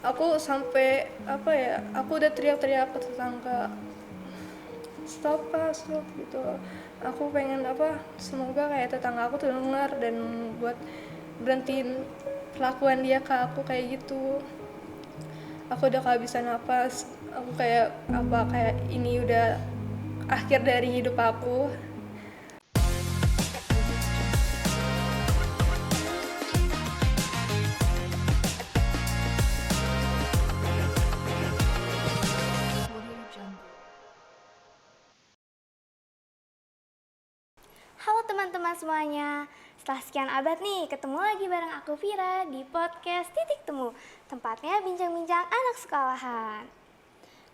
aku sampai apa ya, aku udah teriak-teriak ke tetangga, stop Kak, stop gitu. Aku pengen apa, semoga kayak tetangga aku tuh dengar dan buat berhentiin perlakuan dia ke aku kayak gitu. Aku udah kehabisan napas, aku kayak apa, kayak ini udah akhir dari hidup aku. Halo teman-teman semuanya, setelah sekian abad nih, ketemu lagi bareng aku Vira di podcast Titik Temu, tempatnya bincang-bincang anak sekolahan.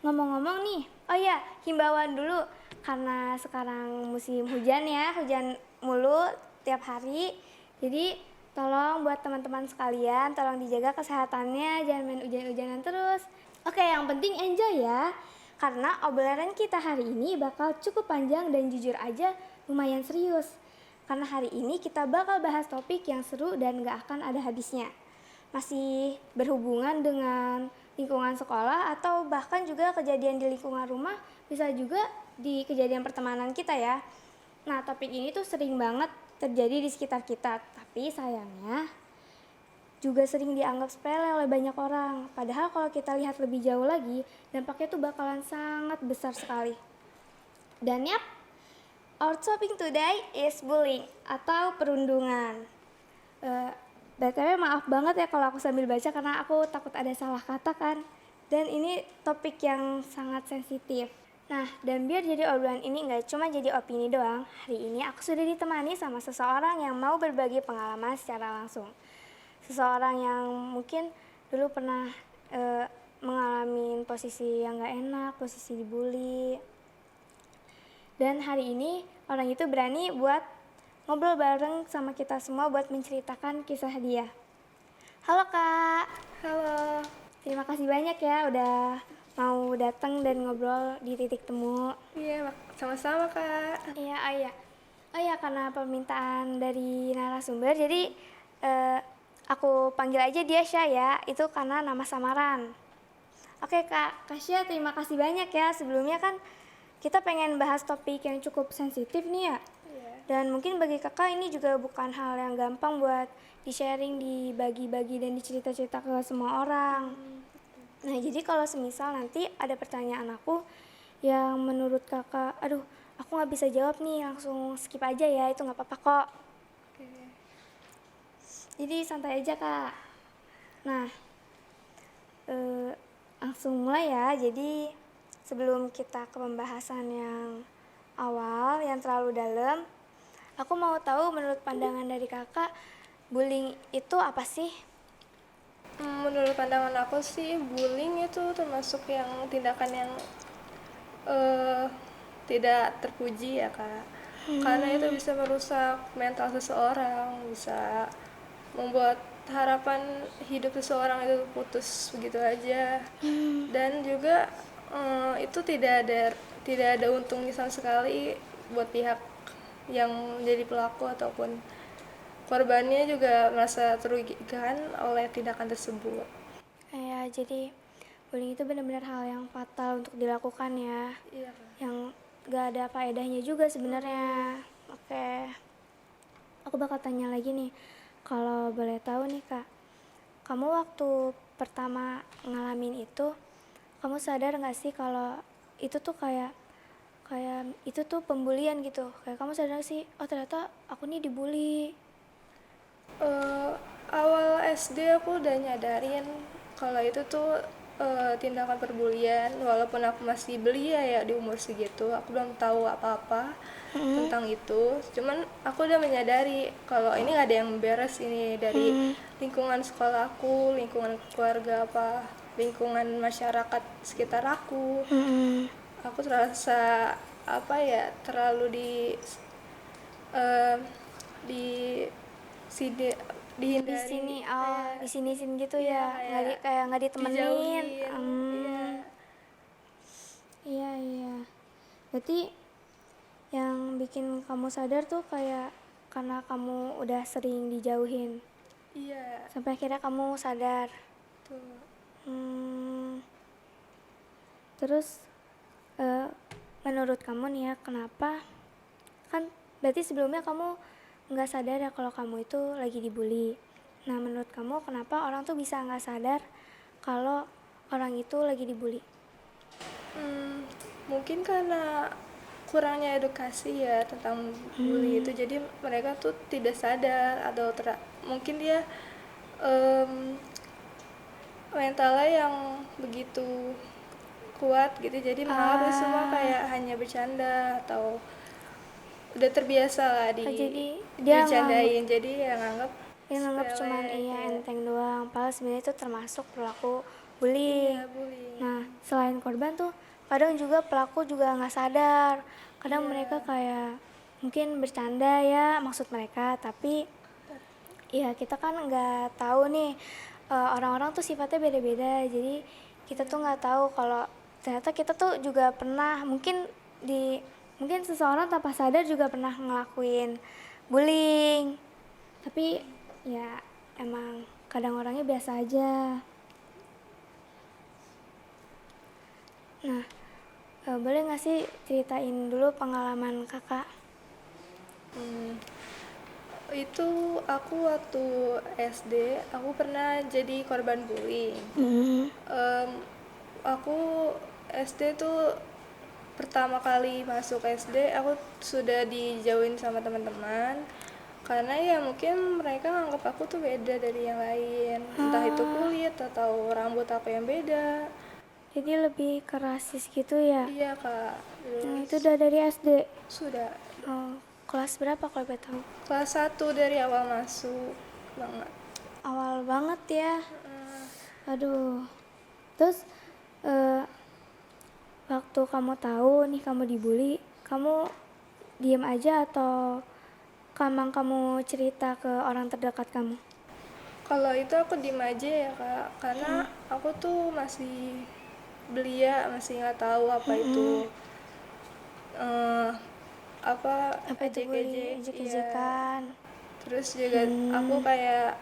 Ngomong-ngomong nih, oh ya, himbauan dulu, karena sekarang musim hujan ya, hujan mulu tiap hari. Jadi tolong buat teman-teman sekalian, tolong dijaga kesehatannya, jangan main hujan-hujanan terus. Oke, yang penting enjoy ya. Karena obrolan kita hari ini bakal cukup panjang dan jujur aja lumayan serius. Karena hari ini kita bakal bahas topik yang seru dan gak akan ada habisnya. Masih berhubungan dengan lingkungan sekolah atau bahkan juga kejadian di lingkungan rumah, bisa juga di kejadian pertemanan kita ya. Nah, topik ini tuh sering banget terjadi di sekitar kita, tapi sayangnya juga sering dianggap sepele oleh banyak orang. Padahal kalau kita lihat lebih jauh lagi, dampaknya tuh bakalan sangat besar sekali. Dan yap, our topic today is bullying atau perundungan. BTW maaf banget ya kalau aku sambil baca karena aku takut ada salah kata kan. Dan ini topik yang sangat sensitif. Nah, dan biar jadi obrolan ini nggak cuma jadi opini doang, hari ini aku sudah ditemani sama seseorang yang mau berbagi pengalaman secara langsung. Seseorang yang mungkin dulu pernah mengalami posisi yang gak enak, posisi dibully. Dan hari ini orang itu berani buat ngobrol bareng sama kita semua buat menceritakan kisah dia. Halo Kak. Halo. Terima kasih banyak ya udah mau datang dan ngobrol di Titik Temu. Iya, sama-sama Kak. Iya, oh iya, karena permintaan dari narasumber, jadi aku panggil aja dia Syah ya, itu karena nama samaran. Oke Kak Syah, terima kasih banyak ya. Sebelumnya kan kita pengen bahas topik yang cukup sensitif nih ya. Dan mungkin bagi kakak ini juga bukan hal yang gampang buat di-sharing, dibagi-bagi dan dicerita-cerita ke semua orang. Nah, jadi kalau semisal nanti ada pertanyaan aku yang menurut kakak, aduh aku gak bisa jawab nih, langsung skip aja ya, itu gak apa-apa kok. Jadi santai aja Kak. Nah, langsung mulai ya. Jadi sebelum kita ke pembahasan yang awal, yang terlalu dalam, aku mau tahu menurut pandangan dari kakak, bullying itu apa sih? Menurut pandangan aku sih, bullying itu termasuk yang tindakan yang tidak terpuji ya Kak. Karena itu bisa merusak mental seseorang, bisa membuat harapan hidup seseorang itu putus begitu aja. Dan juga itu tidak ada untungnya sama sekali buat pihak yang menjadi pelaku ataupun korbannya juga merasa terugikan oleh tindakan tersebut. Ya, jadi bullying itu benar-benar hal yang fatal untuk dilakukan ya. Iya Kak. Yang gak ada faedahnya juga sebenarnya. Oke, aku bakal tanya lagi nih. Kalau boleh tahu nih Kak, kamu waktu pertama ngalamin itu, kamu sadar gak sih kalau itu tuh kayak itu tuh pembulian gitu? Kayak kamu sadar gak sih, oh ternyata aku nih dibully. Awal SD aku udah nyadarin kalau itu tuh tindakan perbulian, walaupun aku masih belia ya di umur segitu, aku belum tahu apa-apa tentang itu. Cuman aku udah menyadari kalau ini gak ada yang beres ini dari lingkungan sekolah aku, lingkungan keluarga apa, lingkungan masyarakat sekitar aku. Aku terasa apa ya, terlalu di sini Di dihindari, sini, di sini gitu iya, ya, kayak nggak ditemenin. dijauhin. Iya. Berarti yang bikin kamu sadar tuh kayak karena kamu udah sering dijauhin. Iya, Sampai akhirnya kamu sadar. tuh. Hmm, terus menurut kamu nih ya, kenapa kan berarti sebelumnya kamu nggak sadar ya kalau kamu itu lagi dibully. Nah, menurut kamu kenapa orang tuh bisa nggak sadar kalau orang itu lagi dibully? Mungkin karena kurangnya edukasi ya tentang bully itu, jadi mereka tuh tidak sadar atau mungkin dia em, mentalnya yang begitu kuat gitu, jadi menganggap itu semua kayak hanya bercanda atau udah terbiasa lah Jadi dia dicandain, jadi yang nganggap nganggap cuman sepele iya kayak enteng doang, padahal sebenarnya itu termasuk perilaku bullying. iya bullying. Nah, selain korban tuh kadang juga pelaku juga nggak sadar. Kadang Iya. mereka kayak mungkin bercanda ya maksud mereka, tapi ya kita kan nggak tahu nih, orang-orang tuh sifatnya beda-beda. Jadi kita tuh nggak tahu kalau ternyata kita tuh juga pernah mungkin seseorang tanpa sadar juga pernah ngelakuin bullying. Tapi ya emang kadang orangnya biasa aja. Nah, boleh nggak sih ceritain dulu pengalaman kakak? Itu aku waktu SD, aku pernah jadi korban bullying. Em, aku SD tuh pertama kali masuk SD, aku sudah dijauhin sama teman-teman karena ya mungkin mereka nganggap aku tuh beda dari yang lain, entah itu kulit atau rambut aku yang beda. Jadi lebih ke rasis gitu ya? Iya kak, Nah, terus itu udah dari SD. sudah Oh, kelas berapa kalau boleh tahu? kelas 1 dari awal masuk banget. Awal banget ya. Aduh. Terus eh, waktu kamu tahu nih kamu dibully, kamu diem aja atau kamu cerita ke orang terdekat kamu? Kalau itu aku diem aja ya kak, karena aku tuh masih belia, masih nggak tahu apa itu apa Apa itu bully? ejek-ejek ya. Ejek-ejekan? Terus juga aku kayak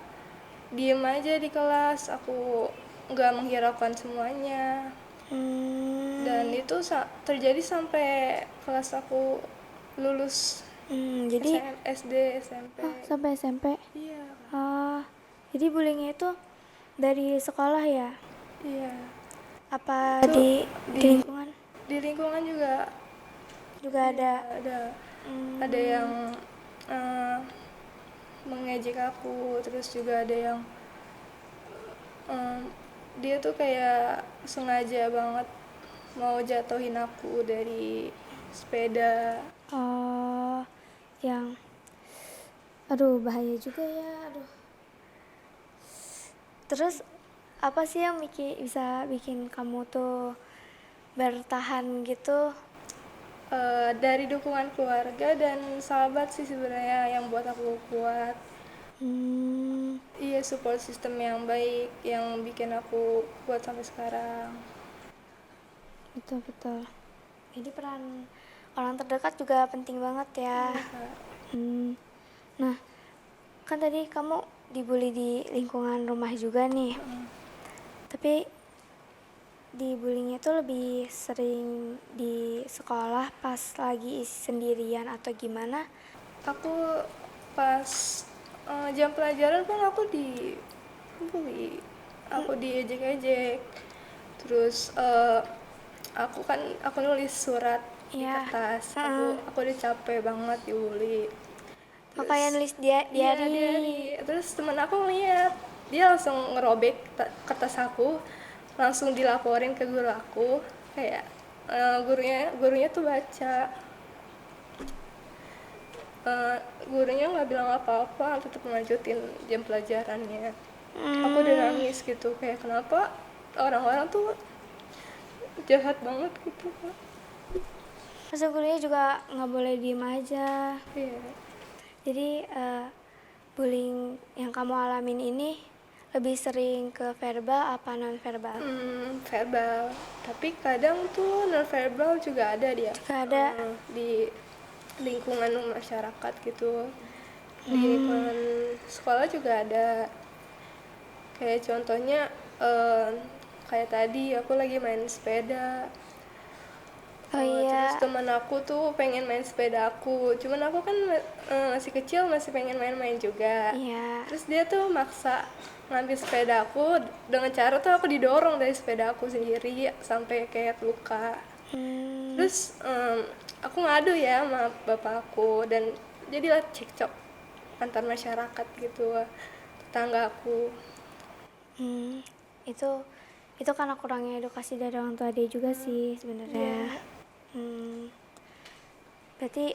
diem aja di kelas, aku nggak menghiraukan semuanya, dan itu terjadi sampai kelas aku lulus Jadi SD SMP. sampai SMP. Iya Jadi bullyingnya itu dari sekolah ya? iya, Apa itu di lingkungan di lingkungan juga juga ada? ada yang eh, mengejek aku, terus juga ada yang dia tuh kayak sengaja banget mau jatuhin aku dari sepeda. Oh, yang aduh bahaya juga ya. Aduh. Terus apa sih yang bisa bikin kamu tuh bertahan gitu? Dari dukungan keluarga dan sahabat sih sebenarnya yang buat aku kuat. Iya, support system yang baik yang bikin aku kuat sampai sekarang. Betul betul. Jadi peran orang terdekat juga penting banget ya. Iya, Kak. Nah, kan tadi kamu dibully di lingkungan rumah juga nih. Tapi dibullyingnya tuh lebih sering di sekolah pas lagi sendirian atau gimana? Aku pas jam pelajaran pun aku dibully, aku diejek-ejek. Terus aku nulis surat di Iya. kertas, aku udah capek banget dibully. Makanya nulis Iya, diary. diary. Terus temen aku ngeliat, dia langsung ngerobek kertas aku, langsung dilaporin ke guru aku, kayak gurunya tuh baca. Gurunya nggak bilang apa-apa, tetap melanjutin jam pelajarannya. Aku udah nangis gitu, kayak kenapa orang-orang tuh jahat banget gitu. Masa gurunya juga nggak boleh diem aja. Iya. Jadi bullying yang kamu alamin ini lebih sering ke verbal apa non verbal? Verbal, tapi kadang tuh non verbal juga ada dia. Juga ada. Di lingkungan masyarakat gitu, di lingkungan sekolah juga ada. Kayak contohnya kayak tadi aku lagi main sepeda. Oh Terus iya. teman aku tuh pengen main sepeda aku, cuman aku kan masih kecil, masih pengen main-main juga. Iya. Terus dia tuh maksa ngambil sepeda aku dengan cara tuh aku didorong dari sepeda aku sendiri sampai kayak luka. Hmm. Terus aku ngadu ya sama bapak aku dan jadilah cekcok antar masyarakat gitu, tetangga aku. Hmm. Itu karena kurangnya edukasi dari orang tua dia juga sih sebenarnya. Iya, Hmm. Berarti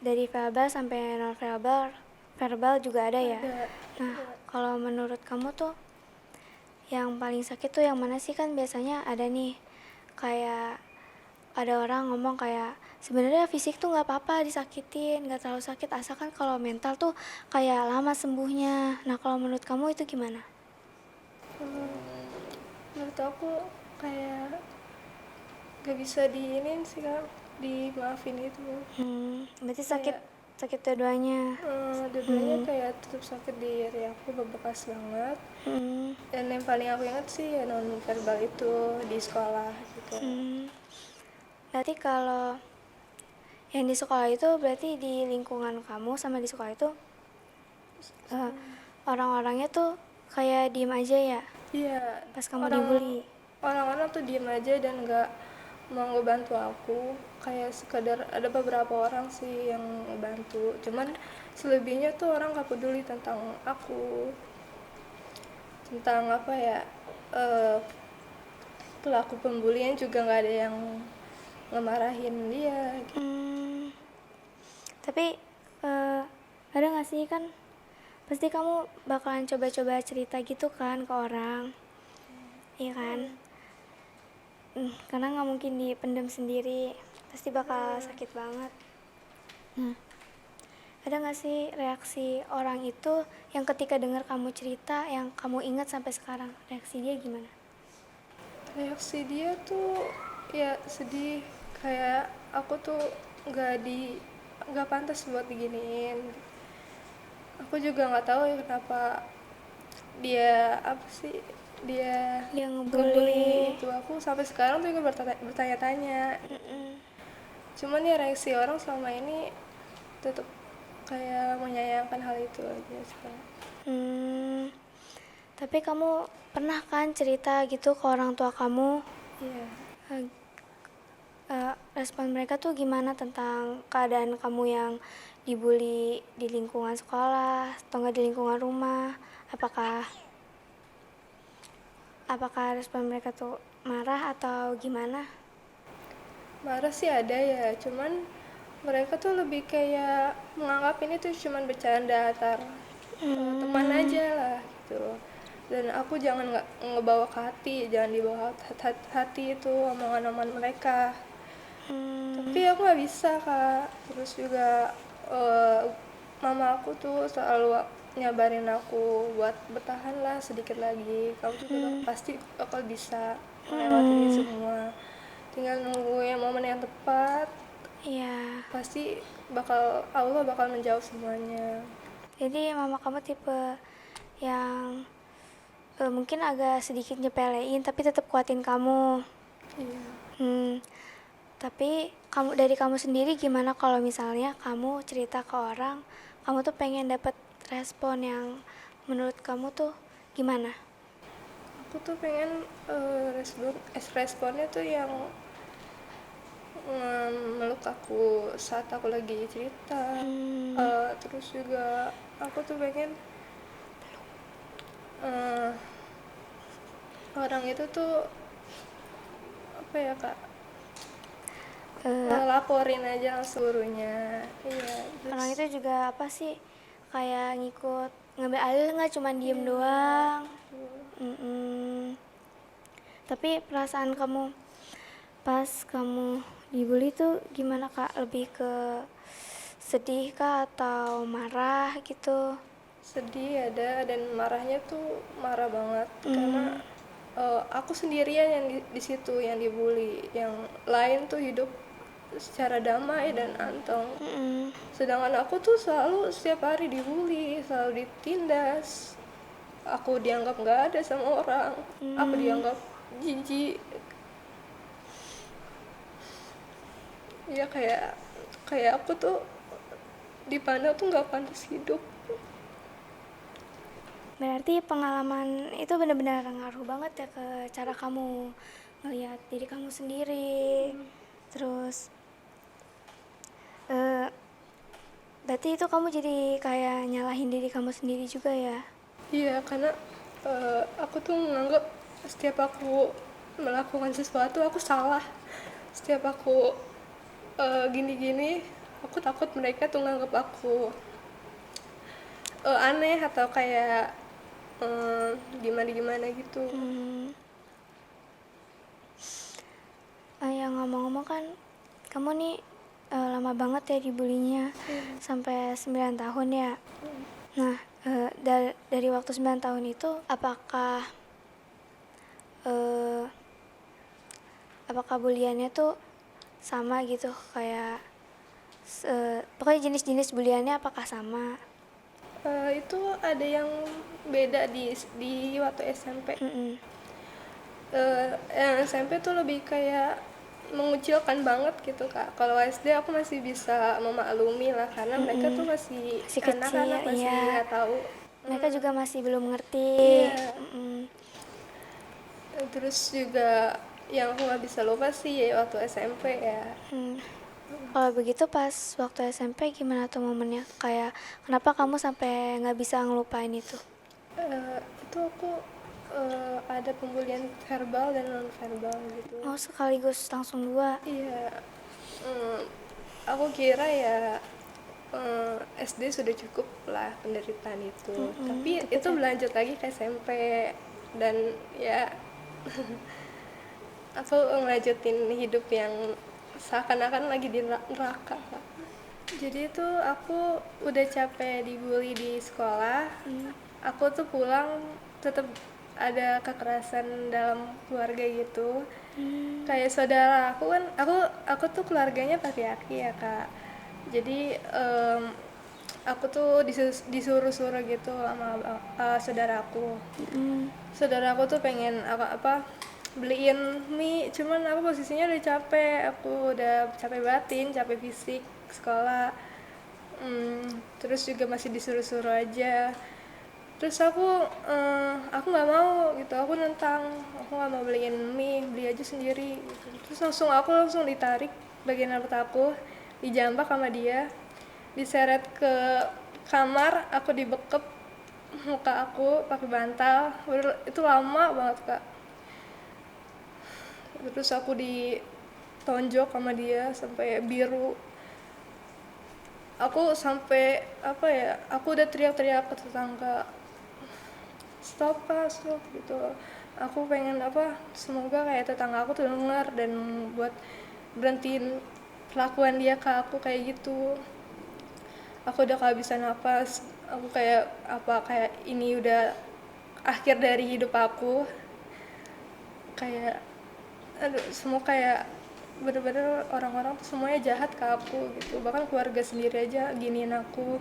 dari verbal sampai non verbal, verbal juga ada ya. ada. Nah, Iya. kalau menurut kamu tuh yang paling sakit tuh yang mana sih? Kan biasanya ada nih kayak ada orang ngomong kayak sebenarnya fisik tuh nggak apa-apa disakitin, nggak terlalu sakit asalkan kalau mental tuh kayak lama sembuhnya. Nah, kalau menurut kamu itu gimana? Menurut aku kayak gak bisa diinin sih kak, dimaafin gitu. Berarti sakit Kayak sakit dua-duanya. dua-duanya kayak tetap sakit di diri aku, bebekas banget. Hmm. Dan yang paling aku ingat sih ya non verbal itu di sekolah gitu. Berarti kalau yang di sekolah itu berarti di lingkungan kamu sama di sekolah itu eh, orang-orangnya tuh kayak diem aja ya Iya, pas kamu orang dibully. orang-orang tuh diem aja dan nggak mau ngebantu aku. Kayak sekedar ada beberapa orang sih yang ngebantu, cuman selebihnya tuh orang nggak peduli tentang aku, tentang apa ya, eh, pelaku pembulian juga nggak ada yang ngemarahin dia gitu. Tapi ada nggak sih kan pasti kamu bakalan coba-coba cerita gitu kan ke orang, iya kan? Karena nggak mungkin dipendam sendiri, pasti bakal sakit banget. Ada nggak sih reaksi orang itu yang ketika dengar kamu cerita yang kamu ingat sampai sekarang, reaksi dia gimana? Reaksi dia tuh ya sedih, kayak aku tuh nggak pantas buat diginiin. Aku juga nggak tahu ya kenapa dia apa sih, dia Dia ngebully. ngebully itu aku sampai sekarang tuh juga bertanya-tanya. Cuman ya reaksi orang selama ini tetap kayak menyayangkan hal itu aja sekarang. Hmm, tapi kamu pernah kan cerita gitu ke orang tua kamu? Iya. Eh, Respon mereka tuh gimana tentang keadaan kamu yang dibully di lingkungan sekolah atau nggak di lingkungan rumah? Apakah apakah respon mereka tuh marah atau gimana? Marah sih ada ya, cuman mereka tuh lebih kayak menganggap ini tuh cuman bercanda antar teman aja lah gitu. Dan aku jangan nggak ngebawa ke hati, jangan dibawa hati itu omongan-omongan mereka. Tapi aku nggak bisa kak. Terus juga eh, mama aku tuh selalu nyabarin aku buat bertahan lah sedikit lagi. Kamu juga pasti bakal bisa melewati ini semua. Tinggal nunggu yang momen yang tepat. Iya. Pasti Allah bakal menjawab semuanya. Jadi mama kamu tipe yang mungkin agak sedikit nyepelein tapi tetap kuatin kamu. Iya. Hmm, tapi dari kamu sendiri gimana kalau misalnya kamu cerita ke orang, kamu tuh pengen dapet respon yang menurut kamu tuh gimana? Aku tuh pengen responnya tuh yang meluk aku saat aku lagi cerita. Terus juga aku tuh pengen eh, orang itu tuh apa ya kak, Eh, laporin aja langsung gurunya. Iya, Orang terus itu juga apa sih kayak ngikut ngambil alih nggak cuma diem doang. Mm-mm. Tapi perasaan kamu pas kamu dibully tuh gimana kak? Lebih ke sedih kah atau marah gitu? sedih ada, dan marahnya tuh marah banget karena aku sendirian yang di situ yang dibully, yang lain tuh hidup secara damai dan anteng, sedangkan aku tuh selalu setiap hari dibully, selalu ditindas, aku dianggap nggak ada sama orang, aku dianggap jijik ya, kayak aku tuh dipandang tuh nggak pantas hidup. Berarti pengalaman itu benar-benar ngaruh banget ya ke cara kamu ngelihat diri kamu sendiri. Terus eh, berarti itu kamu jadi kayak nyalahin diri kamu sendiri juga ya? Iya, karena aku tuh menganggap setiap aku melakukan sesuatu aku salah. Setiap aku gini-gini, aku takut mereka tuh nganggap aku aneh atau kayak gimana-gimana gitu. Yang ngomong-ngomong kan kamu nih lama banget ya dibulinya, sampai 9 tahun ya. Nah, dari waktu 9 tahun itu eh, apakah buliannya tuh sama gitu kayak pokoknya jenis-jenis buliannya apakah sama? Itu ada yang beda di waktu SMP. Mm-mm. Yang SMP tuh lebih kayak mengucilkan banget gitu kak. Kalau SD aku masih bisa memaklumi lah, karena mereka tuh masih Masih kecil, anak-anak, masih iya. nggak tahu. Mereka juga masih belum ngerti. Iya. Mm-mm. Terus juga yang aku nggak bisa lupa sih ya waktu SMP ya. Kalau begitu pas waktu SMP gimana tuh momennya? Kayak kenapa kamu sampai nggak bisa ngelupain itu? Itu aku ada pembulian verbal dan non verbal gitu. Oh, sekaligus langsung dua. Iya, aku kira ya SD sudah cukup lah penderitaan itu, tapi itu berlanjut lagi ke SMP dan ya aku ngelanjutin hidup yang seakan-akan lagi di neraka. Jadi itu aku udah capek dibully di sekolah, aku tuh pulang tetap ada kekerasan dalam keluarga gitu. Kayak saudara aku kan, aku tuh keluarganya patriarki ya kak. Jadi aku tuh disuruh-suruh gitu sama saudaraku. Saudaraku tuh pengen apa beliin mie, cuman aku posisinya udah capek, aku udah capek batin, capek fisik sekolah. Terus juga masih disuruh-suruh aja. Terus aku nggak mau gitu, aku nentang, aku nggak mau beliin mie, beli aja sendiri gitu. Terus aku langsung ditarik bagian rambut aku, dijambak sama dia, diseret ke kamar, aku dibekep muka aku pakai bantal. Itu lama banget kak. Terus aku ditonjok sama dia sampai biru. Aku sampai apa ya, aku udah teriak-teriak ke tetangga, stop pak, stop gitu. Aku pengen semoga kayak tetangga aku tuh denger dan buat berhentiin perlakuan dia ke aku kayak gitu. Aku udah kehabisan napas, aku kayak ini udah akhir dari hidup aku. Kayak aduh, semua kayak bener-bener orang-orang tuh semuanya jahat ke aku gitu, bahkan keluarga sendiri aja giniin aku.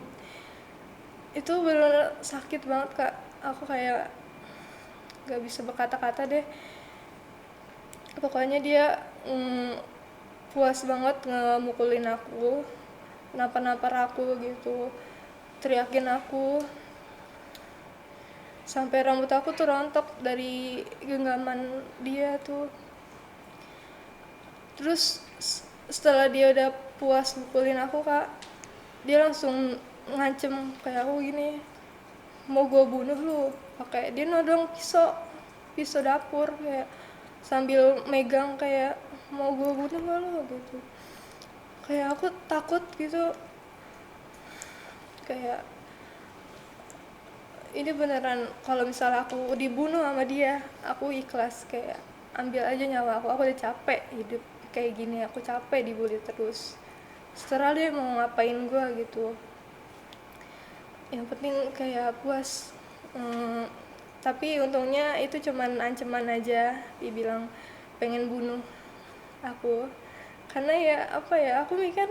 Itu bener-bener sakit banget kak, aku kayak gak bisa berkata-kata deh. Pokoknya dia puas banget ngemukulin aku, nampar-nampar aku gitu, teriakin aku, sampai rambut aku tuh rontok dari genggaman dia tuh. Terus setelah dia udah puas mukulin aku kak, dia langsung ngancem kayak aku gini, mau gue bunuh lu. Pakai dia nodong pisau dapur kayak sambil megang kayak mau gue bunuh lu gitu. Kayak aku takut gitu, kayak ini beneran kalau misalnya aku dibunuh sama dia, aku ikhlas, kayak ambil aja nyawa aku udah capek hidup kayak gini, aku capek dibully terus. Setelah dia mau ngapain gue gitu, yang penting kayak puas. Tapi untungnya itu cuman ancaman aja, dibilang pengen bunuh aku. Karena ya aku mikir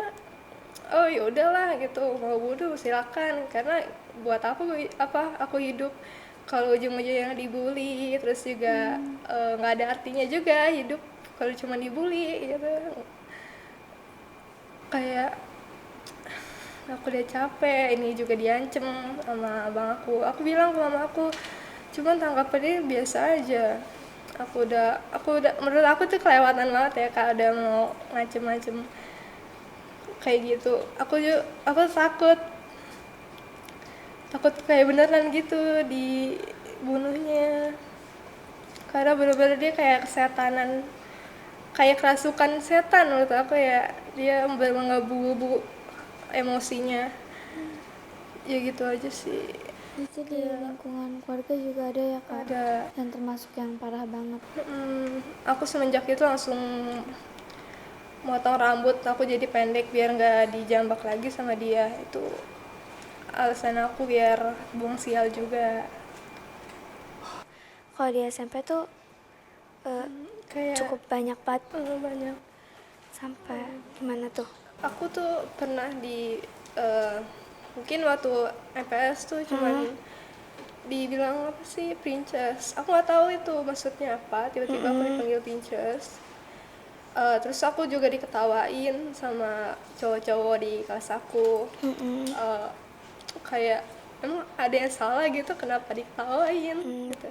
oh ya udahlah gitu, mau bunuh silakan, karena buat aku hidup. kalau ujung-ujungnya dibully, terus juga nggak ada artinya juga hidup kalau cuma dibully gitu. Kayak aku udah capek, ini juga diancem sama abang aku bilang ke mama aku, cuman tanggapannya biasa aja. Aku udah menurut aku tuh kelewatan banget ya Kak, ada mau ngacem-ngacem kayak gitu. Aku takut kayak beneran gitu dibunuhnya, karena bener-bener dia kayak kesetanan, kayak kerasukan setan menurut aku ya. Dia mengebu-ebu emosinya ya, gitu aja sih. Itu di lingkungan keluarga juga ada ya Kak? Ada. Yang termasuk yang parah banget. Aku semenjak itu langsung motong rambut aku jadi pendek biar nggak dijambak lagi sama dia. Itu alasan aku biar buang sial juga. Kalau di SMP tuh Kayak cukup banyak banget. banyak. Sampai gimana tuh? Aku tuh pernah mungkin waktu MPS tuh cuman dibilang apa sih, princess. Aku nggak tahu itu maksudnya apa, tiba-tiba aku dipanggil princess. Terus aku juga diketawain sama cowok-cowok di kelas aku. Kayak emang ada yang salah gitu, kenapa diketawain gitu.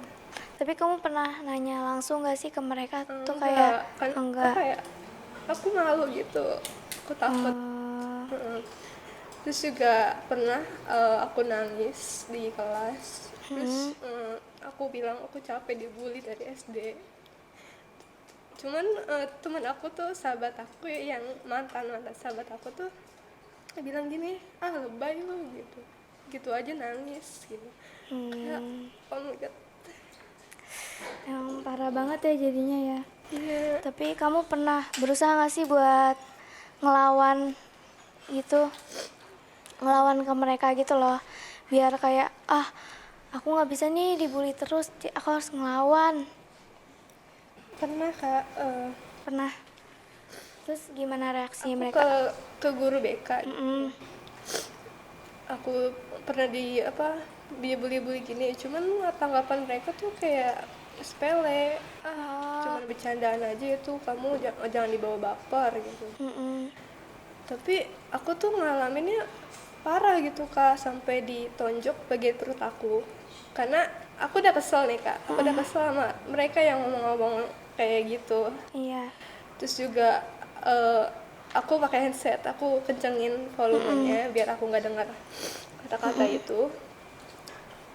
Tapi kamu pernah nanya langsung gak sih ke mereka tuh Enggak, kayak kan enggak? kayak aku malu gitu, aku takut. Terus juga pernah aku nangis di kelas. Terus aku bilang aku capek dibully dari SD. Cuman teman aku tuh, sahabat aku yang mantan sahabat aku tuh bilang gini, lebay lu gitu aja nangis gitu. Kayak oh my god. Yang parah banget ya jadinya ya. Iya. Tapi kamu pernah berusaha gak sih buat ngelawan gitu, ngelawan ke mereka gitu loh, biar kayak aku nggak bisa nih dibully terus, aku harus ngelawan? Pernah Kak, Pernah. Terus gimana reaksi aku mereka? ke guru BK. Aku pernah dibully-bully gini, cuman tanggapan mereka tuh kayak sepele, cuman bercandaan aja itu, kamu jangan dibawa baper gitu. Tapi aku tuh ngalaminnya parah gitu Kak, sampai ditonjok bagian perut aku. Karena aku udah kesel nih Kak, aku udah kesel sama mereka yang ngomong-ngomong kayak gitu. Iya. Terus juga aku pakai headset, aku kencengin volumenya biar aku nggak dengar kata-kata itu.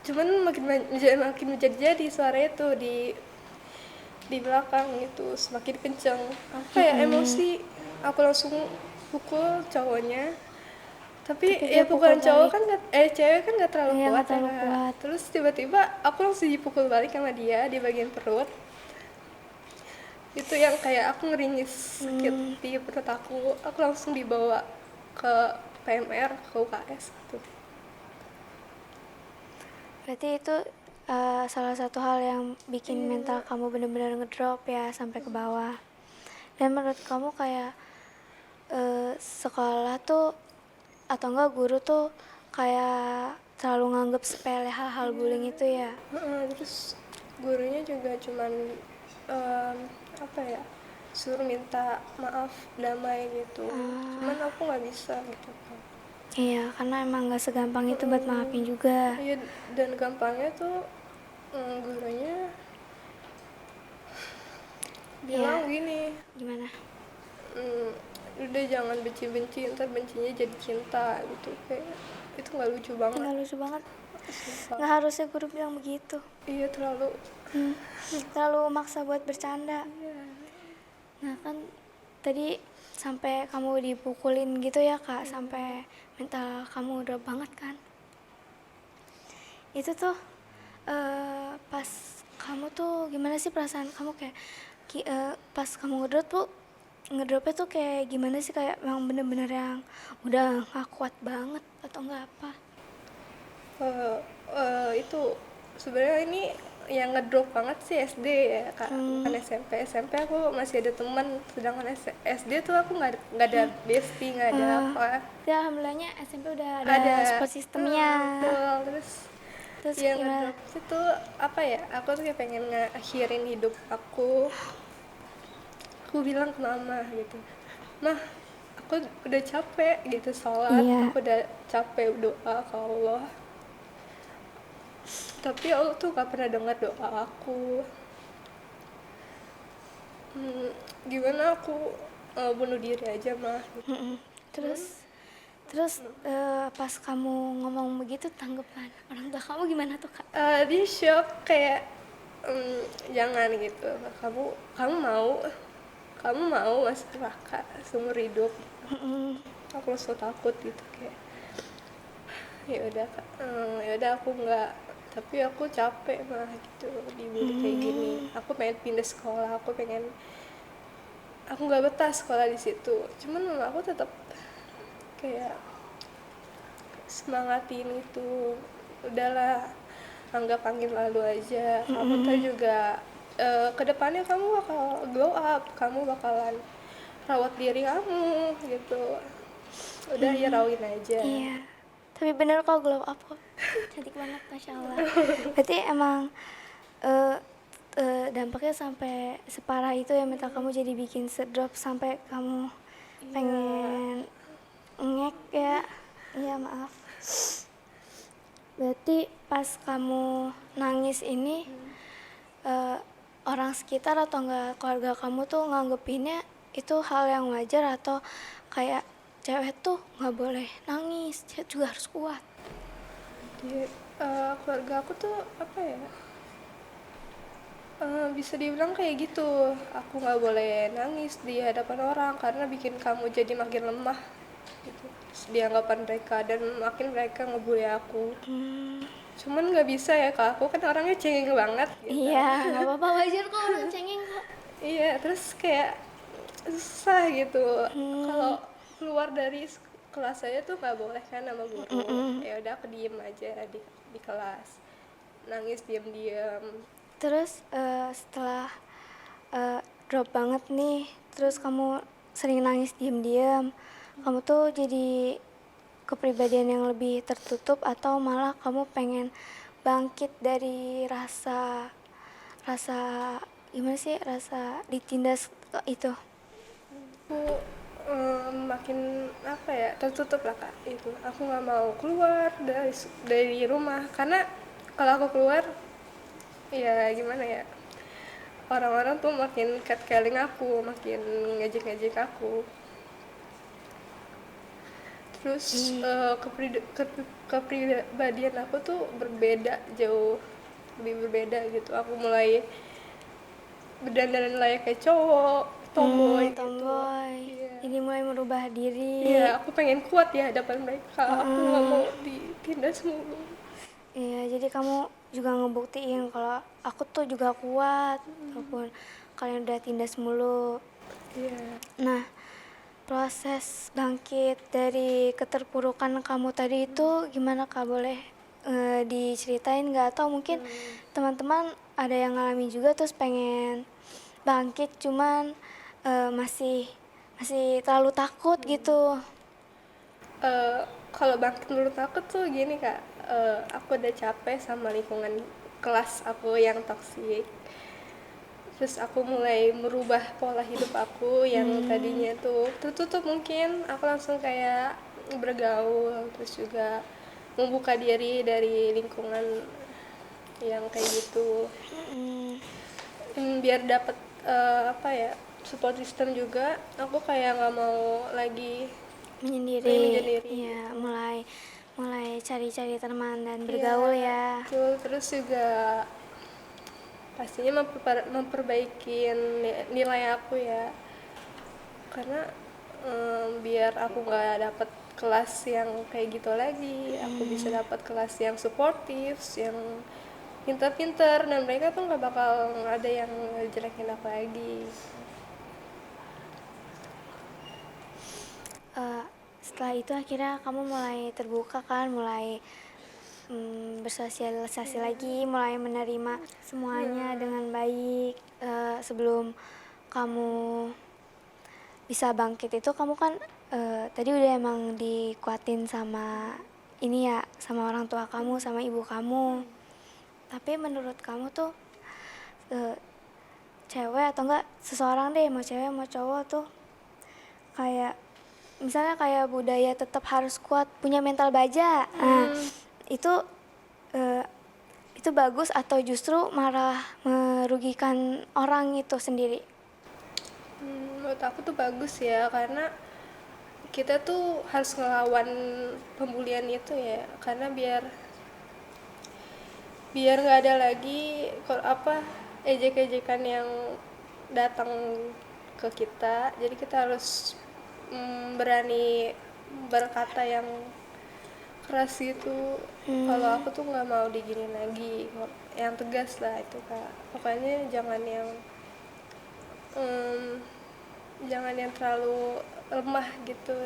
Cuman makin menjadi suara itu di belakang itu semakin kenceng. Aku kayak emosi, aku langsung pukul cowoknya. Tapi ya pukulan cowok kan cewek kan nggak terlalu Iya, kuat nggak terlalu ya. kuat. Terus tiba-tiba aku langsung dipukul balik sama dia di bagian perut. Itu yang kayak aku ngeringis sakit di perut aku langsung dibawa ke PMR, ke UKS gitu. Berarti itu salah satu hal yang bikin mental kamu benar-benar ngedrop ya, sampai ke bawah. Dan menurut kamu kayak sekolah tuh atau enggak guru tuh kayak terlalu nganggep sepele hal-hal bullying itu ya? Terus gurunya juga cuman suruh minta maaf, damai gitu. Cuman aku nggak bisa gitu. Iya, karena emang nggak segampang itu buat maafin juga. Iya, dan gampangnya tuh gurunya bilang gini, Gimana? udah jangan benci-benci, ntar bencinya jadi cinta gitu. Kayak itu nggak lucu banget. Nggak lucu banget. Sumpah. Nggak harusnya guru bilang begitu. Iya, Terlalu maksa buat bercanda. Nah kan tadi sampai kamu dipukulin gitu ya Kak, sampai mental kamu drop banget kan. Itu tuh pas kamu tuh gimana sih perasaan kamu, kayak pas kamu ngedropnya tuh kayak gimana sih, kayak memang bener-bener yang udah gak kuat banget atau enggak apa? Itu sebenarnya ini yang ngedrop banget sih SD ya Kak, bukan SMP aku masih ada teman, sedangkan SD tuh aku nggak ada bestie, nggak ada apa. Ya alhamdulillahnya SMP udah ada support sistemnya. Betul. Terus Terus Yang gimana? ngedrop itu apa ya, aku tuh kayak pengen ngakhirin hidup aku bilang ke mama gitu, mah aku udah capek gitu sholat, Iya. aku udah capek doa ke Allah, tapi Allah tuh gak pernah dengar doa aku. Gimana aku bunuh diri aja mah gitu. Mm-mm. Cuman Terus pas kamu ngomong begitu tanggapan orang tua kamu gimana tuh Kak? dia shock kayak jangan gitu, kamu kamu mau kamu mau masuk neraka seumur hidup. Mm-mm. Aku langsung takut gitu kayak ya udah Kak, ya udah aku nggak, tapi aku capek mah gitu dibully kayak gini, aku pengen pindah sekolah, aku nggak betah sekolah di situ, cuman mama aku tetap kayak semangatin itu, udahlah anggap angin lalu aja, kamu tuh juga kedepannya kamu bakal glow up, kamu bakalan rawat diri kamu gitu, udah ya rawin aja. Iya. Tapi bener kok glow up kok. Cantik banget Masya Allah. Berarti emang eh dampaknya sampai separah itu ya mental kamu jadi bikin drop sampai kamu pengen ngek ya. Iya maaf. Berarti pas kamu nangis ini eh, orang sekitar atau enggak keluarga kamu tuh nganggepinnya itu hal yang wajar atau kayak cewek tuh nggak boleh nangis, cewek juga harus kuat. Di keluarga aku tuh apa ya, bisa dibilang kayak gitu, aku nggak boleh nangis di hadapan orang karena bikin kamu jadi makin lemah gitu di anggapan mereka, dan makin mereka ngebully aku. Cuman nggak bisa ya kak, aku kan orangnya cengeng banget gitu. Iya, nggak apa-apa, wajar kok orang cengeng kok. Iya, terus kayak susah gitu kalau keluar dari kelas saya tuh nggak boleh kan sama guru. Ya udah aku diem aja di kelas, nangis diam-diam. Terus setelah drop banget nih, terus kamu sering nangis diam-diam, kamu tuh jadi kepribadian yang lebih tertutup atau malah kamu pengen bangkit dari rasa rasa gimana sih, rasa ditindas itu? Aku makin apa ya, tertutup lah kak, itu aku nggak mau keluar dari rumah karena kalau aku keluar ya gimana ya, orang-orang tuh makin catcalling aku, makin ngejek-ngejek aku. Terus kepribadian aku tuh berbeda, jauh lebih berbeda gitu, aku mulai berdandan layak kayak cowok, tomboy gitu. Tomboy. Iya. Jadi mulai merubah diri. Iya, aku pengen kuat ya hadapan mereka. Aku nggak mau ditindas mulu. Iya, jadi kamu juga ngebuktiin kalau aku tuh juga kuat walaupun kalian udah tindas mulu. Iya. Nah, proses bangkit dari keterpurukan kamu tadi itu gimana Kak? Boleh diceritain nggak? Atau mungkin teman-teman ada yang ngalami juga terus pengen bangkit cuman masih masih terlalu takut gitu. Kalau bangkit menurut aku tuh gini kak, aku udah capek sama lingkungan kelas aku yang toksik. Terus aku mulai merubah pola hidup aku yang tadinya tuh tertutup, mungkin aku langsung kayak bergaul, terus juga membuka diri dari lingkungan yang kayak gitu. Biar dapat apa ya, support system juga, aku kayak nggak mau lagi Menyendiri. menyendiri. Iya, mulai mulai cari-cari teman dan Iya, bergaul ya. betul. Terus juga pastinya memperbaiki nilai aku ya, karena biar aku nggak dapat kelas yang kayak gitu lagi, aku bisa dapat kelas yang suportif, yang pinter-pinter, dan mereka tuh nggak bakal ada yang jelekin aku lagi. Setelah itu akhirnya kamu mulai terbuka kan, mulai bersosialisasi lagi, mulai menerima semuanya dengan baik. Sebelum kamu bisa bangkit itu kamu kan tadi udah emang dikuatin sama ini ya sama orang tua kamu, sama ibu kamu. Tapi menurut kamu tuh eh, cewek atau enggak seseorang deh, mau cewek mau cowok tuh kayak misalnya kayak budaya tetap harus kuat, punya mental baja. Nah, itu eh, itu bagus atau justru malah merugikan orang itu sendiri? Menurut aku tuh bagus ya, karena kita tuh harus ngelawan pembulian itu ya, karena biar nggak ada lagi ejek-ejekan yang datang ke kita. Jadi kita harus berani berkata yang keras gitu. Kalau aku tuh nggak mau diginin lagi, yang tegas lah itu kak. Pokoknya jangan yang terlalu lemah gitu.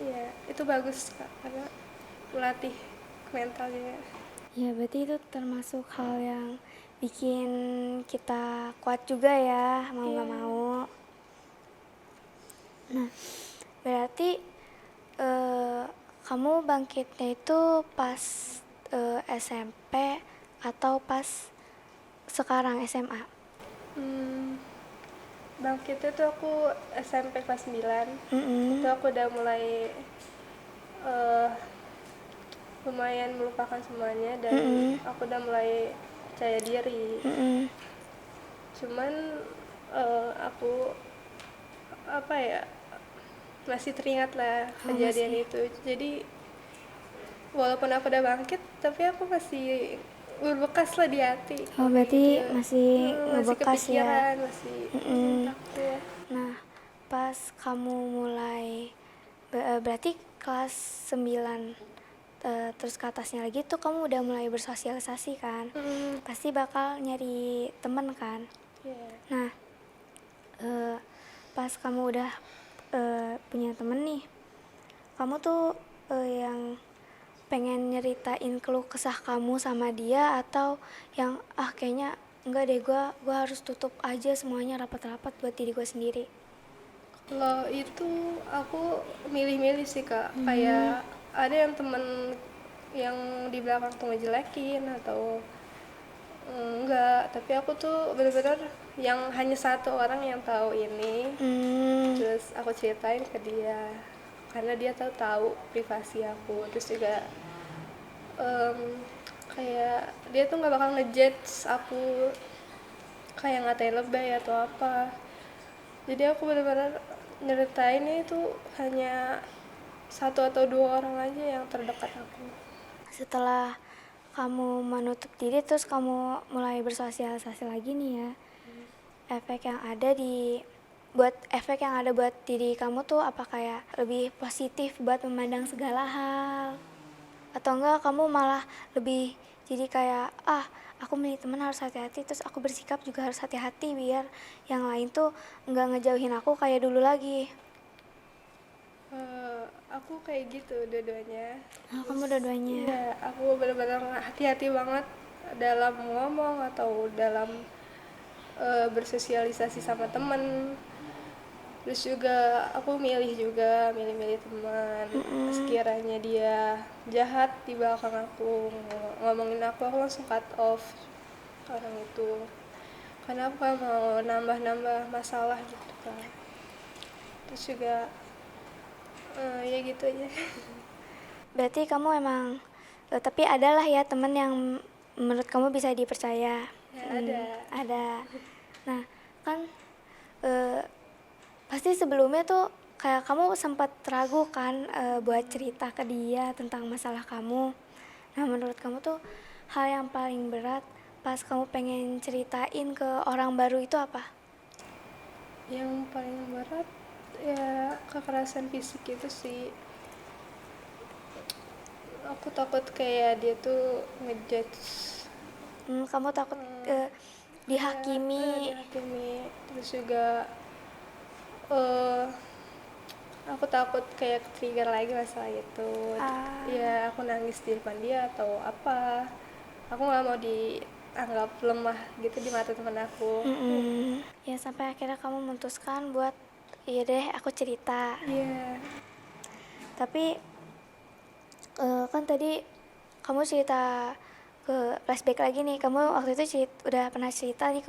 Ya itu bagus kak, karena melatih mentalnya. Ya berarti itu termasuk hal yang bikin kita kuat juga ya, mau nggak mau. Nah, berarti eh, kamu bangkitnya itu pas SMP atau pas sekarang SMA? Bangkitnya tuh aku SMP kelas 9. Itu aku udah mulai eh, lumayan melupakan semuanya, dan aku udah mulai percaya diri. Cuman aku masih teringat lah kejadian itu. Jadi walaupun aku udah bangkit, tapi aku masih berbekas lah di hati. Oh berarti Gitu. masih Masih ngebekas ya. kepikiran, masih takut. Nah, pas kamu mulai berarti kelas 9 terus ke atasnya lagi tuh kamu udah mulai bersosialisasi kan? Pasti bakal nyari temen kan? Yeah. Nah, pas kamu udah punya temen nih, kamu tuh yang pengen nyeritain keluh kesah kamu sama dia, atau yang kayaknya enggak deh, gue harus tutup aja semuanya rapat-rapat buat diri gue sendiri? Kalau itu aku milih-milih sih kak. Kayak ada yang temen yang di belakang tuh ngejelekin atau enggak, tapi aku tuh bener-bener yang hanya satu orang yang tahu ini. Terus aku ceritain ke dia karena dia tahu privasi aku. Terus juga kayak dia tuh nggak bakal ngejudge aku kayak ngatain lebay atau apa. Jadi aku benar-benar nyeritain itu hanya satu atau dua orang aja yang terdekat aku. Setelah kamu menutup diri terus kamu mulai bersosialisasi lagi nih ya, efek yang ada buat diri kamu tuh apa kayak lebih positif buat memandang segala hal, atau enggak kamu malah lebih jadi kayak aku milih teman harus hati-hati, terus aku bersikap juga harus hati-hati biar yang lain tuh enggak ngejauhin aku kayak dulu lagi? Aku kayak gitu dua-duanya. Kamu dua-duanya. Iya, aku benar-benar hati-hati banget dalam ngomong atau dalam bersosialisasi sama temen. Terus juga aku milih-milih teman. Sekiranya dia jahat di belakang aku ngomongin aku langsung cut off orang itu, karena aku gak mau nambah-nambah masalah gitu kan. Terus juga ya gitu aja. Berarti kamu emang tapi adalah ya temen yang menurut kamu bisa dipercaya? Ya, ada. Nah kan pasti sebelumnya tuh kayak kamu sempat ragu kan buat cerita ke dia tentang masalah kamu. Nah menurut kamu tuh hal yang paling berat pas kamu pengen ceritain ke orang baru itu apa? Yang paling berat ya kekerasan fisik itu sih. Aku takut kayak dia tuh ngejudge. Kamu takut dihakimi? Dihakimi. Terus juga aku takut kayak trigger lagi masalah itu. Ya aku nangis di depan dia atau apa. Aku nggak mau dianggap lemah gitu di mata teman aku. Ya sampai akhirnya kamu memutuskan buat iya deh aku cerita. Iya. Tapi Kan tadi kamu cerita ke flashback lagi nih, kamu waktu itu udah pernah cerita nih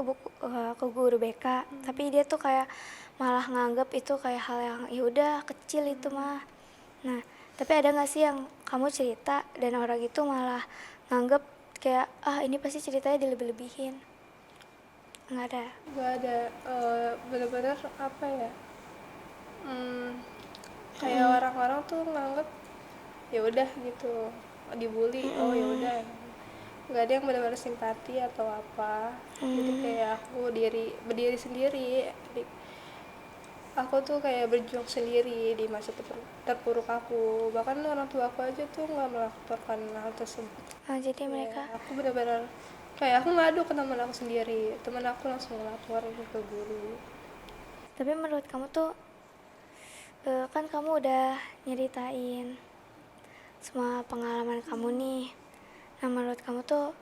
ke guru BK, tapi dia tuh kayak malah nganggap itu kayak hal yang ya udah kecil itu mah. Nah, tapi ada nggak sih yang kamu cerita dan orang itu malah nganggap kayak ini pasti ceritanya dilebih-lebihin? Nggak ada. Gak ada. Bener-bener apa ya, kayak orang-orang tuh nganggep ya udah gitu, dibully oh ya udah, nggak ada yang benar-benar simpati atau apa. Jadi kayak aku berdiri sendiri aku tuh kayak berjuang sendiri di masa terpuruk aku. Bahkan orang tua aku aja tuh nggak melaporkan hal tersebut. Jadi Ya, mereka aku benar-benar kayak aku ngadu ke teman aku sendiri, teman aku langsung lapor ke guru. tapi menurut kamu tuh kan kamu udah nyeritain semua pengalaman kamu nih. Nah, menurut kamu tuh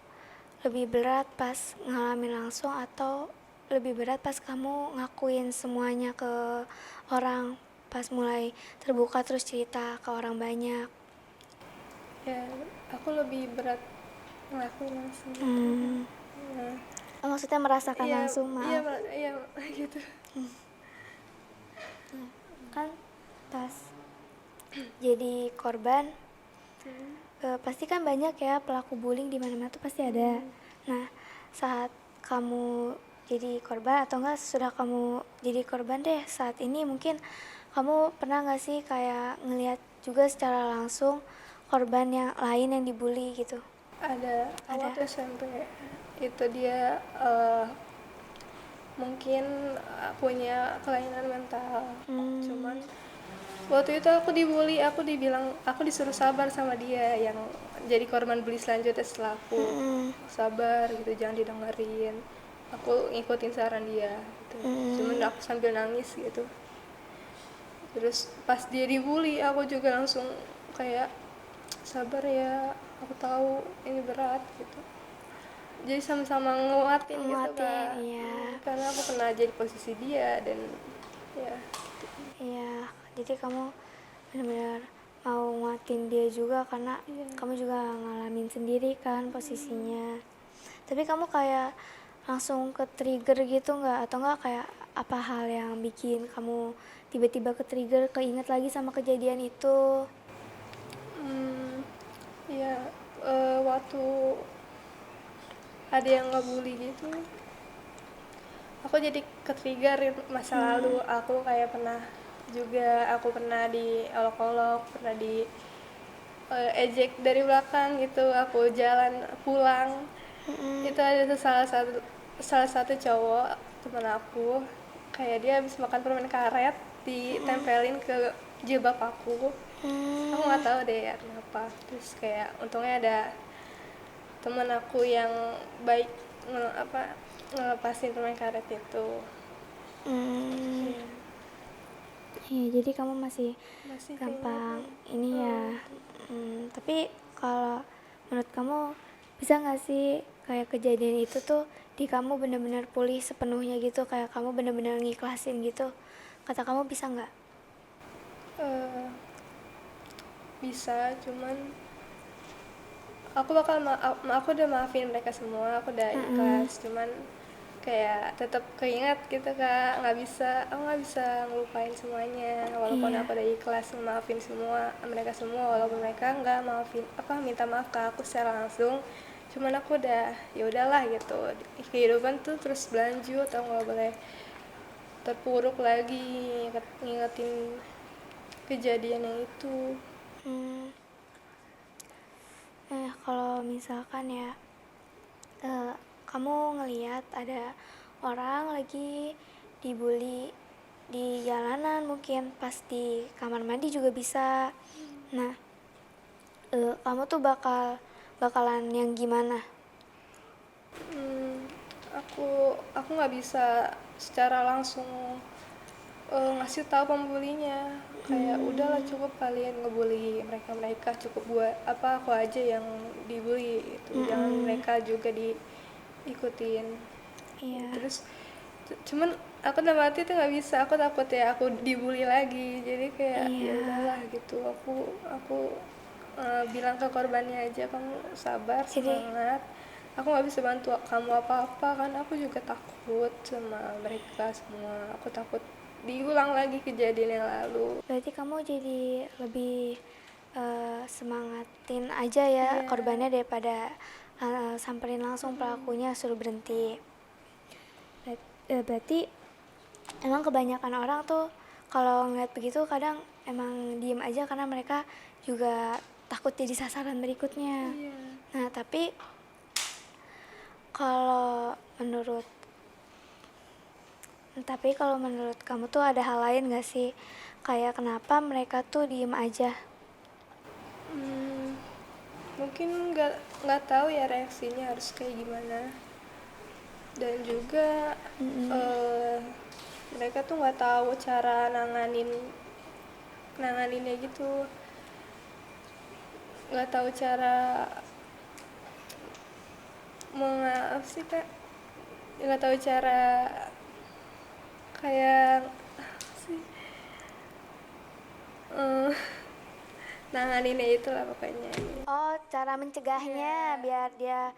lebih berat pas ngalamin langsung atau lebih berat pas kamu ngakuin semuanya ke orang, pas mulai terbuka terus cerita ke orang banyak? Ya, aku lebih berat ngelakuin langsung gitu. Nah, Maksudnya merasakan iya, langsung, iya, maaf. iya, gitu. Kan pas jadi korban, pasti kan banyak ya pelaku bullying di mana-mana tuh pasti ada. Nah, saat kamu jadi korban atau enggak sudah kamu jadi korban deh saat ini, mungkin kamu pernah nggak sih kayak ngelihat juga secara langsung korban yang lain yang dibully gitu? Ada Ada. waktu SMP itu dia mungkin punya kelainan mental. Cuman waktu itu aku dibully, aku dibilang, aku disuruh sabar sama dia yang jadi korban bully selanjutnya setelah aku. Sabar gitu, jangan didengerin. Aku ngikutin saran dia gitu. Cuman aku sambil nangis gitu. Terus pas dia dibully, aku juga langsung kayak sabar ya, aku tahu ini berat gitu. Jadi sama-sama nguatin gitu Nguatin, Kak. iya. Karena aku pernah jadi posisi dia dan ya Iya, jadi kamu benar-benar mau nguatin dia juga karena kamu juga ngalamin sendiri kan posisinya. Tapi kamu kayak langsung ke trigger gitu nggak? Atau nggak kayak apa hal yang bikin kamu tiba-tiba ke trigger, keinget lagi sama kejadian itu? ya waktu ada yang ngebully gitu, aku jadi ke-trigger masa lalu aku. Kayak aku pernah diolok-olok, pernah di ejek dari belakang gitu. Aku jalan pulang, itu ada salah satu cowok teman aku, kayak dia habis makan permen karet ditempelin ke jilbab aku. Aku nggak tahu deh ya kenapa. Terus kayak untungnya ada teman aku yang baik ngelepasin permen karet itu. Hmm, Iya, iya, jadi kamu masih masih gampang keinget. ini ya. Tapi kalau menurut kamu bisa nggak sih kayak kejadian itu tuh di kamu benar-benar pulih sepenuhnya gitu, kayak kamu benar-benar ngikhlasin gitu? Kata kamu bisa nggak? Eh, bisa, cuman aku udah maafin mereka semua, aku udah ikhlas. Cuman kayak tetap keinget gitu Kak. Aku nggak bisa ngelupain semuanya walaupun Iya. aku udah ikhlas maafin mereka semua, walaupun mereka nggak minta maaf ke aku secara langsung. Cuman aku udah ya udahlah gitu, kehidupan tuh terus berlanjut, aku nggak boleh terpuruk lagi ngingetin kejadian yang itu. Hmm, kalau misalkan ya kamu ngelihat ada orang lagi dibully di jalanan, mungkin pas di kamar mandi juga bisa. Nah, kamu tuh bakalan yang gimana? Aku nggak bisa secara langsung ngasih tahu pembulinya. Kayak udahlah, cukup kalian ngebully mereka cukup buat apa aku aja yang dibully itu, jangan mereka juga diikutin. Iya. Terus cuman aku dalam hati tuh nggak bisa, aku takut ya aku dibully lagi. Jadi kayak ya Iya. udahlah gitu, aku bilang ke korbannya aja, kamu sabar, Jadi semangat, aku nggak bisa bantu kamu apa-apa kan, aku juga takut sama mereka semua, aku takut diulang lagi kejadian yang lalu. berarti kamu jadi lebih semangatin aja ya Iya. korbannya daripada samperin langsung pelakunya suruh berhenti. Berarti emang kebanyakan orang tuh kalau ngeliat begitu kadang emang diem aja karena mereka juga takut jadi sasaran berikutnya. Iya. Nah tapi kalau menurut kamu tuh ada hal lain gak sih? Kayak kenapa mereka tuh diem aja? Hmm, mungkin nggak tahu ya reaksinya harus kayak gimana, dan juga mereka tuh nggak tahu cara nanganinnya gitu, nggak tahu cara apa sih kak, nggak tahu cara kayak apa sih, eh, nanganinnya itu lah pokoknya. Oh, cara mencegahnya biar Biar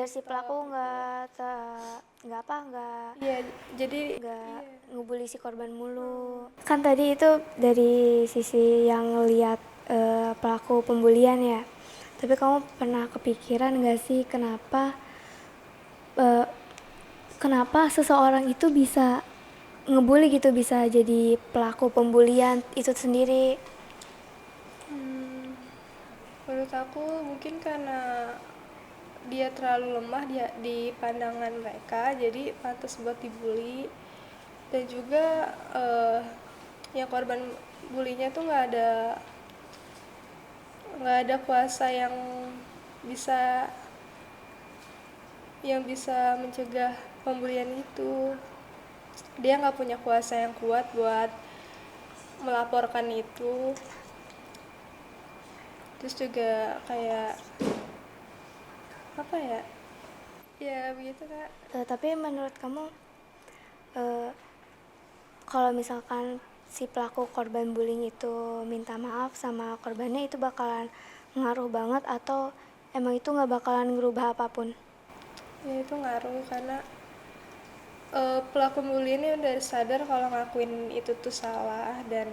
si di-stop pelaku gitu. Iya, jadi nggak iya. ngebully si korban mulu. Kan tadi itu dari sisi yang ngelihat pelaku pembulian ya. Tapi kamu pernah kepikiran nggak sih eh, kenapa seseorang itu bisa ngebully gitu, bisa jadi pelaku pembulian itu sendiri? Hmm, menurut aku mungkin karena dia terlalu lemah di pandangan mereka, jadi pantas buat dibully. Dan juga yang korban bulinya tuh nggak ada kuasa bisa yang bisa mencegah pembulian itu. Dia nggak punya kuasa yang kuat buat melaporkan itu. Terus juga kayak apa ya, ya begitu kak. Tapi menurut kamu eh, kalau misalkan si pelaku korban bullying itu minta maaf sama korbannya, itu bakalan ngaruh banget atau emang itu nggak bakalan ngerubah apapun? Ya itu ngaruh karena pelaku bully ini udah sadar kalau ngakuin itu tuh salah, dan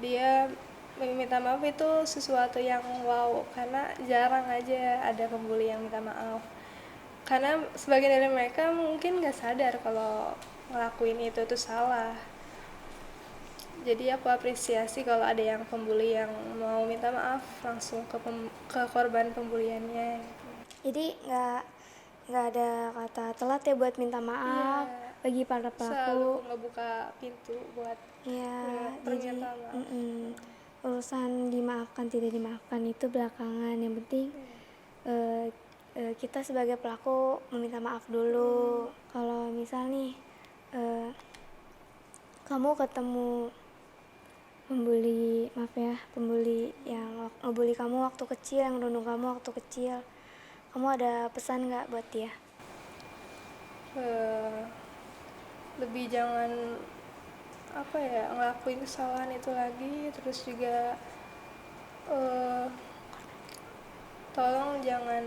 dia meminta maaf itu sesuatu yang wow, karena jarang aja ada pembuli yang minta maaf, karena sebagian dari mereka mungkin nggak sadar kalau ngelakuin itu tuh salah. Jadi aku apresiasi kalau ada yang pembuli yang mau minta maaf langsung ke korban pembuliannya gitu. Jadi nggak ada kata telat ya buat minta Iya, maaf bagi para selalu pelaku. ngebuka pintu buat Ya, jadi permintaan maaf. urusan dimaafkan tidak dimaafkan itu belakangan. Yang penting eh, kita sebagai pelaku meminta maaf dulu. Kalau misal nih eh, kamu ketemu pembuli yang ngebully kamu waktu kecil, yang ngerundung kamu waktu kecil, kamu ada pesan nggak buat dia? Eh, lebih jangan apa ya, ngelakuin kesalahan itu lagi. Terus juga eh, tolong jangan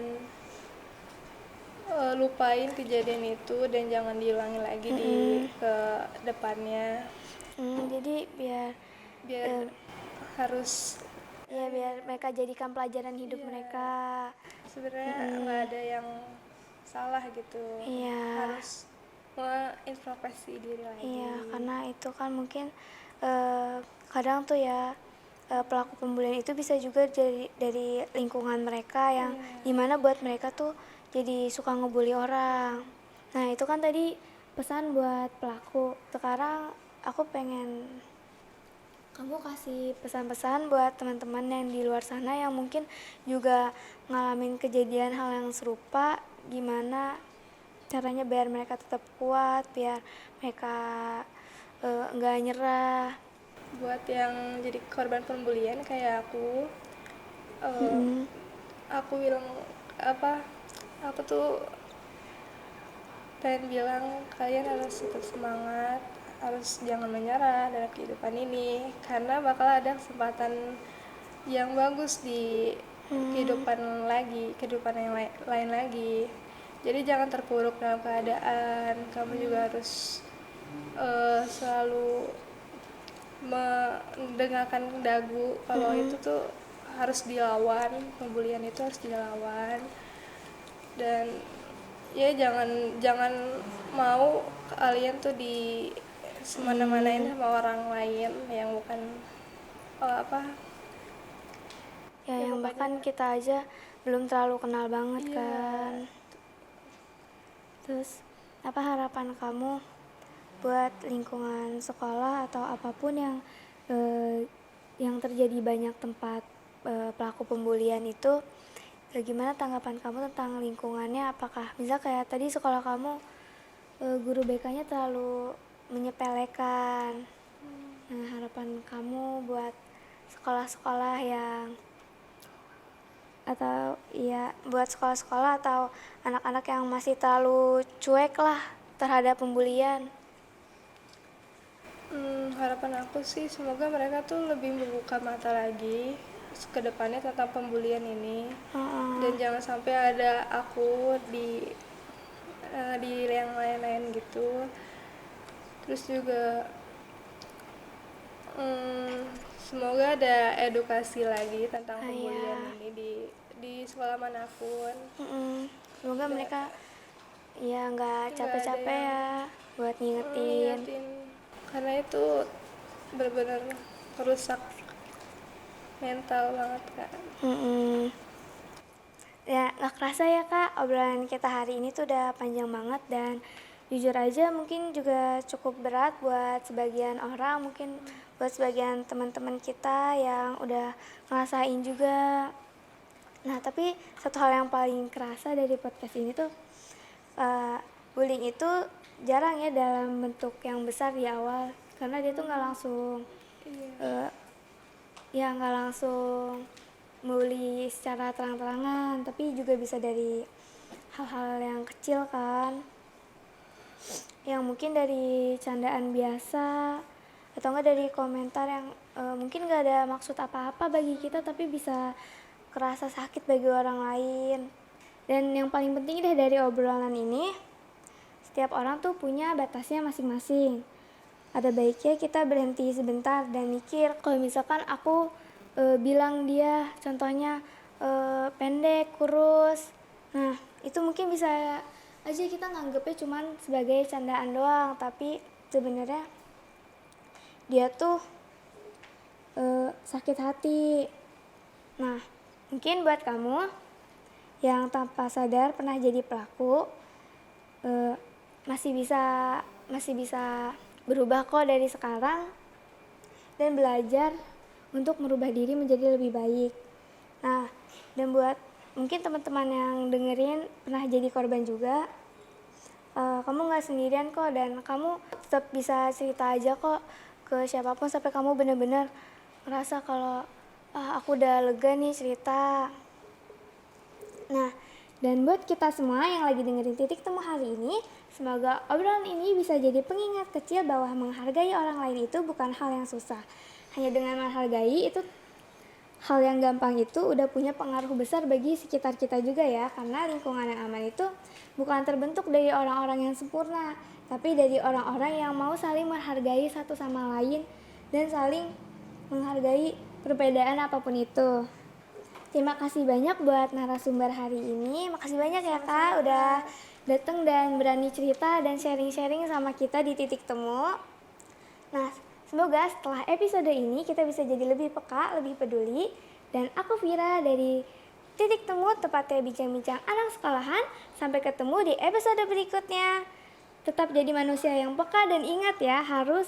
lupain kejadian itu dan jangan diulangi lagi di ke depannya. Jadi biar Biar eh, harus biar mereka jadikan pelajaran hidup iya, mereka. sebenarnya nggak ada yang salah gitu, Iya. harus mengintrospeksi diri lagi. Iya, karena itu kan mungkin eh, kadang tuh ya pelaku pembulian itu bisa juga dari lingkungan mereka yang dimana buat mereka tuh jadi suka ngebully orang. Nah itu kan tadi pesan buat pelaku. Sekarang aku pengen kamu kasih pesan-pesan buat teman-teman yang di luar sana yang mungkin juga ngalamin kejadian hal yang serupa, gimana caranya biar mereka tetap kuat, biar mereka nggak nyerah. Buat yang jadi korban pembulian kayak eh, aku bilang apa, aku tuh pengen bilang kalian harus tetap semangat, harus jangan menyerah dalam kehidupan ini, karena bakal ada kesempatan yang bagus di kehidupan yang lain lagi. Jadi jangan terpuruk dalam keadaan, kamu juga harus selalu mendengarkan dagu kalau itu tuh harus dilawan, pembulian itu harus dilawan. Dan ya jangan jangan mau kalian tuh di semana-manain sama orang lain yang bukan Ya ya yang pokoknya bahkan kita aja belum terlalu kenal banget iya. kan. Terus apa harapan kamu buat lingkungan sekolah atau apapun yang terjadi banyak tempat pelaku pembulian itu, gimana tanggapan kamu tentang lingkungannya? Apakah misal kayak tadi sekolah kamu guru BK-nya terlalu menyepelekan. Nah, harapan kamu buat sekolah-sekolah buat sekolah-sekolah atau anak-anak yang masih terlalu cuek lah terhadap pembulian. Harapan aku sih semoga mereka tuh lebih membuka mata lagi ke depannya tentang pembulian ini. Dan jangan sampai ada aku di yang lain-lain gitu. Terus juga semoga ada edukasi lagi tentang pembulian ini di sekolah manapun. Semoga mereka ya nggak capek-capek ya buat ngingetin. Karena itu benar-benar merusak mental banget Kak. Ya nggak kerasa ya Kak, obrolan kita hari ini tuh udah panjang banget dan jujur aja mungkin juga cukup berat buat sebagian orang, mungkin buat sebagian teman-teman kita yang udah ngerasain juga. Nah tapi satu hal yang paling kerasa dari podcast ini tuh bullying itu jarang ya dalam bentuk yang besar di awal, karena dia tuh nggak langsung nggak langsung bully secara terang-terangan, tapi juga bisa dari hal-hal yang kecil kan, yang mungkin dari candaan biasa atau enggak dari komentar yang mungkin nggak ada maksud apa-apa bagi kita tapi bisa kerasa sakit bagi orang lain. Dan yang paling penting deh dari obrolan ini, setiap orang tuh punya batasnya masing-masing. Ada baiknya kita berhenti sebentar dan mikir, kalau misalkan aku bilang dia contohnya pendek, kurus, nah itu mungkin bisa aja kita nganggepnya cuman sebagai candaan doang, tapi sebenarnya dia tuh sakit hati. Nah mungkin buat kamu yang tanpa sadar pernah jadi pelaku, masih bisa berubah kok dari sekarang dan belajar untuk merubah diri menjadi lebih baik. Nah, dan buat mungkin teman-teman yang dengerin pernah jadi korban juga, kamu nggak sendirian kok, dan kamu tetap bisa cerita aja kok ke siapapun sampai kamu benar-benar merasa kalau aku udah lega nih cerita. Nah, dan buat kita semua yang lagi dengerin Titik Temu hari ini, semoga obrolan ini bisa jadi pengingat kecil bahwa menghargai orang lain itu bukan hal yang susah. Hanya dengan menghargai itu, hal yang gampang itu udah punya pengaruh besar bagi sekitar kita juga ya. Karena lingkungan yang aman itu bukan terbentuk dari orang-orang yang sempurna, tapi dari orang-orang yang mau saling menghargai satu sama lain dan saling menghargai perbedaan apapun itu. Terima kasih banyak buat narasumber hari ini. Makasih banyak ya Kak udah datang dan berani cerita dan sharing-sharing sama kita di Titik Temu. Nah, semoga setelah episode ini kita bisa jadi lebih peka, lebih peduli. Dan aku Vira dari Titik Temu, tepatnya bincang-bincang anak sekolahan. Sampai ketemu di episode berikutnya. Tetap jadi manusia yang peka dan ingat ya, harus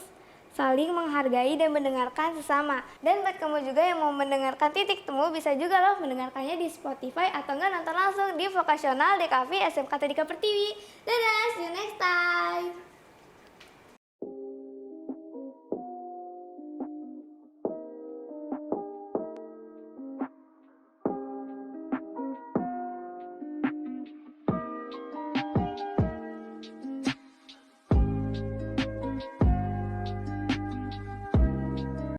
saling menghargai dan mendengarkan sesama. Dan buat kamu juga yang mau mendengarkan Titik Temu, bisa juga loh mendengarkannya di Spotify atau enggak nonton langsung di Vokasional DKV SMK Tadika Pertiwi. Dadah, see you next time.